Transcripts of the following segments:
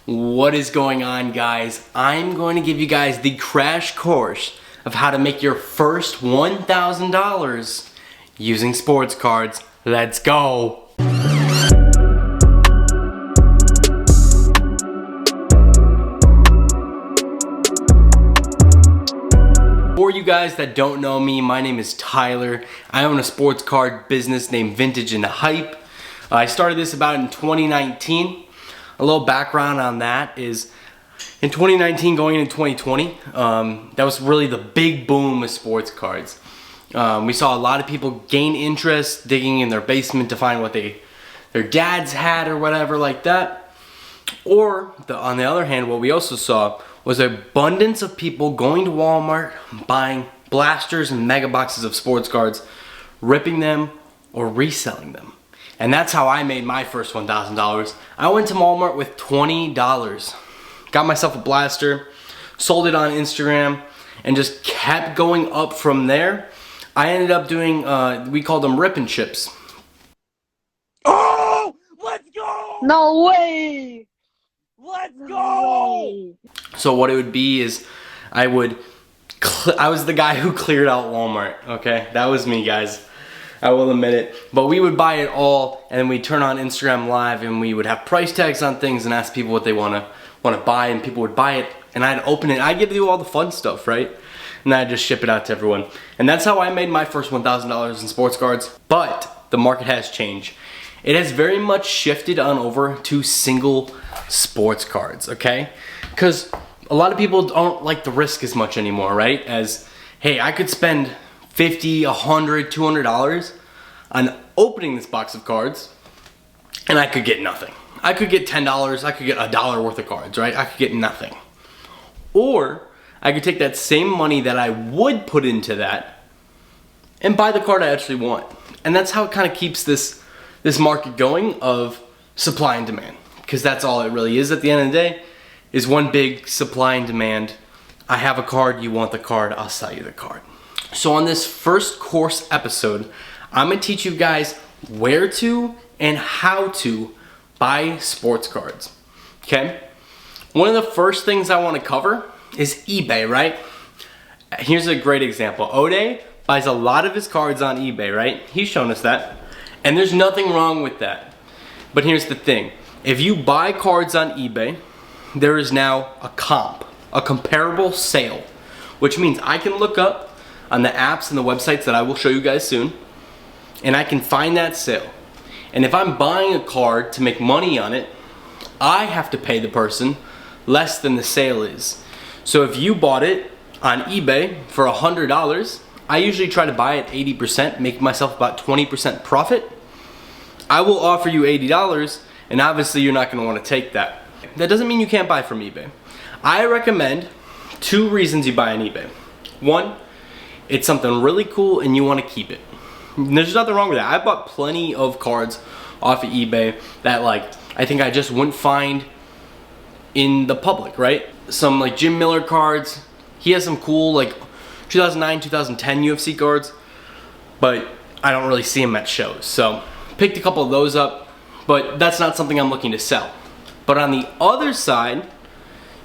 What is going on, guys? I'm going to give you guys the crash course of how to make your first $1,000 using sports cards. Let's go! For you guys that don't know me, my name is Tyler. I own a sports card business named Vintage and Hype. I started this about in 2019. A little background on that is in 2019 going into 2020, that was really the big boom of sports cards. We saw a lot of people gain interest digging in their basement to find what their dads had or whatever like that. Or on the other hand, what we also saw was an abundance of people going to Walmart, buying blasters and mega boxes of sports cards, ripping them or reselling them. And that's how I made my first $1,000. I went to Walmart with $20, got myself a blaster, sold it on Instagram, and just kept going up from there. I ended up doing, we called them rip and chips. Oh, let's go! No way! Let's go! So what it would be is, I was the guy who cleared out Walmart, okay? That was me, guys. I will admit it. But we would buy it all, and then we'd turn on Instagram Live, and we would have price tags on things and ask people what they want to buy, and people would buy it, and I'd open it. I'd get to do all the fun stuff, right? And I'd just ship it out to everyone. And that's how I made my first $1,000 in sports cards. But the market has changed. It has very much shifted on over to single sports cards, okay? Because a lot of people don't like the risk as much anymore, right? As, hey, I could spend $50, $100, $200 on opening this box of cards, and I could get nothing. I could get $10, I could get $1 worth of cards, right? I could get nothing. Or I could take that same money that I would put into that and buy the card I actually want. And that's how it kind of keeps this market going of supply and demand. Because that's all it really is at the end of the day, is one big supply and demand. I have a card, you want the card, I'll sell you the card. So on this first course episode, I'm gonna teach you guys where to and how to buy sports cards, okay? One of the first things I wanna cover is eBay, right? Here's a great example. Ode buys a lot of his cards on eBay, right? He's shown us that. And there's nothing wrong with that. But here's the thing. If you buy cards on eBay, there is now a comparable sale, which means I can look up on the apps and the websites that I will show you guys soon, and I can find that sale. And if I'm buying a card to make money on it, I have to pay the person less than the sale is. So if you bought it on eBay for $100, I usually try to buy it 80%, make myself about 20% profit. I will offer you $80, and obviously you're not gonna wanna take that. That doesn't mean you can't buy from eBay. I recommend 2 reasons you buy on eBay. 1, it's something really cool and you want to keep it. There's nothing wrong with that. I bought plenty of cards off of eBay that I think I just wouldn't find in the public, right? Some like Jim Miller cards. He has some cool 2009, 2010 UFC cards, but I don't really see them at shows. So picked a couple of those up, but that's not something I'm looking to sell. But on the other side,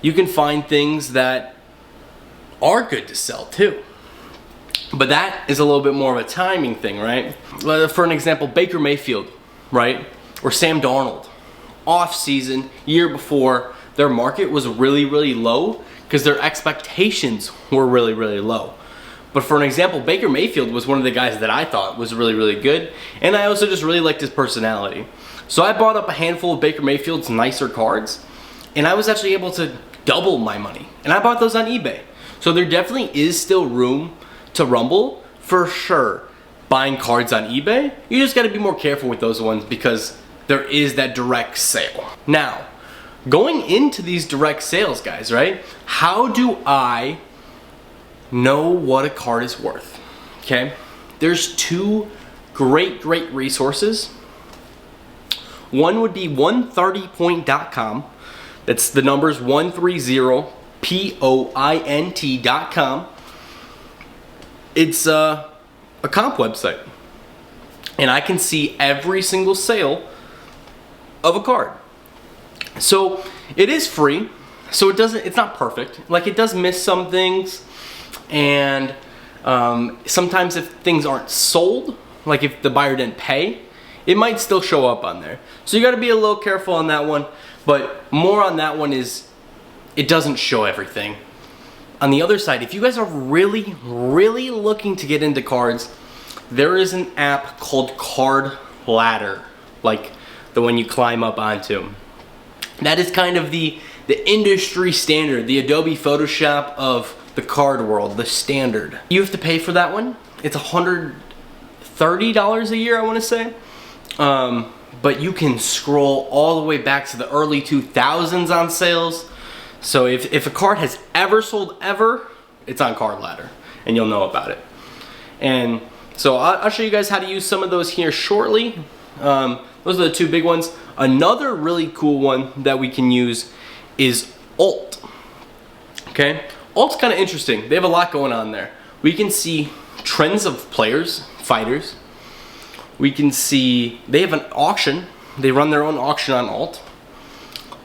you can find things that are good to sell too. But that is a little bit more of a timing thing, right? For an example, Baker Mayfield, right? Or Sam Darnold. Off season, year before, their market was really, really low because their expectations were really, really low. But for an example, Baker Mayfield was one of the guys that I thought was really, really good. And I also just really liked his personality. So I bought up a handful of Baker Mayfield's nicer cards, and I was actually able to double my money. And I bought those on eBay. So there definitely is still room to rumble, for sure. Buying cards on eBay, you just gotta be more careful with those ones because there is that direct sale. Now, going into these direct sales, guys, right? How do I know what a card is worth? Okay, there's 2 great resources. One would be 130point.com. That's the numbers 130point.com. It's a comp website, and I can see every single sale of a card. So It is free, so it's not perfect. Like, it does miss some things, and sometimes if things aren't sold, like if the buyer didn't pay, it might still show up on there. So you gotta be a little careful on that one, but more on that one is it doesn't show everything. On the other side, if you guys are really, really looking to get into cards, there is an app called Card Ladder, like the one you climb up onto. That is kind of the industry standard, the Adobe Photoshop of the card world, the standard. You have to pay for that one. It's $130 a year, I want to say. But you can scroll all the way back to the early 2000s on sales. So if a card has ever sold ever, it's on Card Ladder, and you'll know about it. And so I'll show you guys how to use some of those here shortly. Those are the two big ones. Another really cool one that we can use is Alt. Okay, Alt's kind of interesting. They have a lot going on there. We can see trends of players, fighters. We can see they have an auction. They run their own auction on Alt.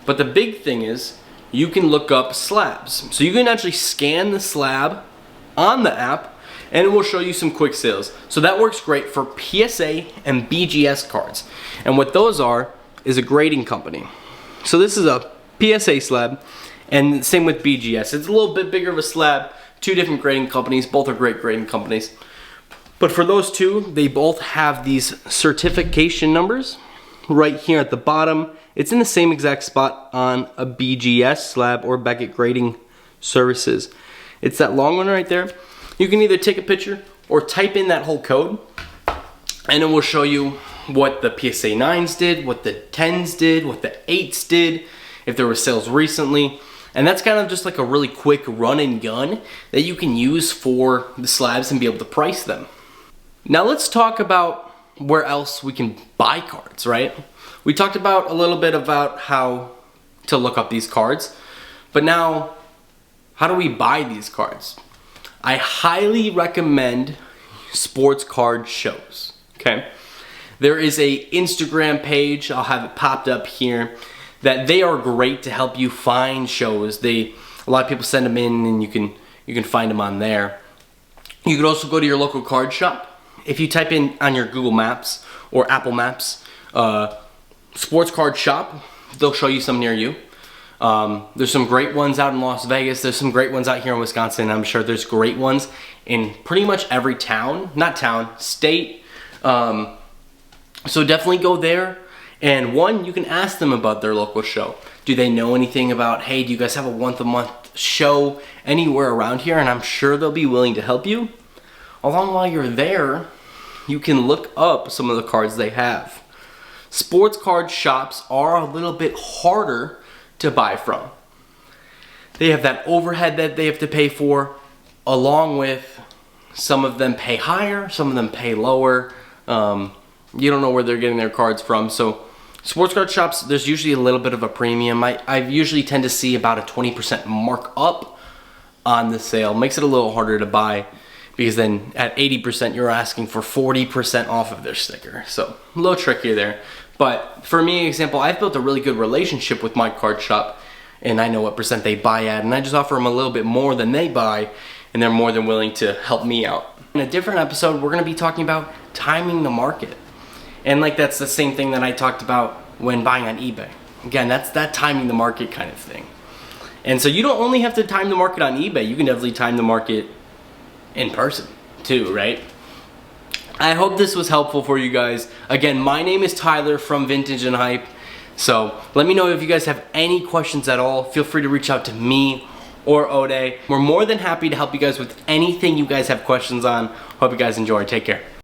But the big thing is you can look up slabs. So you can actually scan the slab on the app and it will show you some quick sales. So that works great for PSA and BGS cards. And what those are is a grading company. So this is a PSA slab, and same with BGS. It's a little bit bigger of a slab. Two different grading companies. Both are great grading companies. But for those two, they both have these certification numbers right here at the bottom. It's in the same exact spot on a BGS slab or Beckett Grading Services. It's that long one right there. You can either take a picture or type in that whole code, and it will show you what the PSA 9s did, what the 10s did, what the 8s did, if there were sales recently. And that's kind of just like a really quick run and gun that you can use for the slabs and be able to price them. Now let's talk about where else we can buy cards, right? We talked about a little bit about how to look up these cards, but now how do we buy these cards? I highly recommend sports card shows, okay? There is a Instagram page, I'll have it popped up here, that they are great to help you find shows. A lot of people send them in and you can find them on there. You can also go to your local card shop. If you type in on your Google Maps or Apple Maps, sports card shop, they'll show you some near you. There's some great ones out in Las Vegas. There's some great ones out here in Wisconsin. I'm sure there's great ones in pretty much every town, not town, state. So definitely go there. And one, you can ask them about their local show. Do they know anything about, hey, do you guys have a once-a-month show anywhere around here? And I'm sure they'll be willing to help you. Along while you're there, you can look up some of the cards they have. Sports card shops are a little bit harder to buy from. They have that overhead that they have to pay for, along with some of them pay higher, some of them pay lower. You don't know where they're getting their cards from. So sports card shops, there's usually a little bit of a premium. I usually tend to see about a 20% markup on the sale. Makes it a little harder to buy, because then at 80% you're asking for 40% off of their sticker. So a little trickier there. But for me, example, I've built a really good relationship with my card shop, and I know what percent they buy at, and I just offer them a little bit more than they buy, and they're more than willing to help me out. In a different episode, we're gonna be talking about timing the market. And like, that's the same thing that I talked about when buying on eBay. Again, that's that timing the market kind of thing. And so you don't only have to time the market on eBay, you can definitely time the market in person too, right? I hope this was helpful for you guys. Again, my name is Tyler from Vintage and Hype. So let me know if you guys have any questions at all. Feel free to reach out to me or Ode. We're more than happy to help you guys with anything you guys have questions on. Hope you guys enjoy. Take care.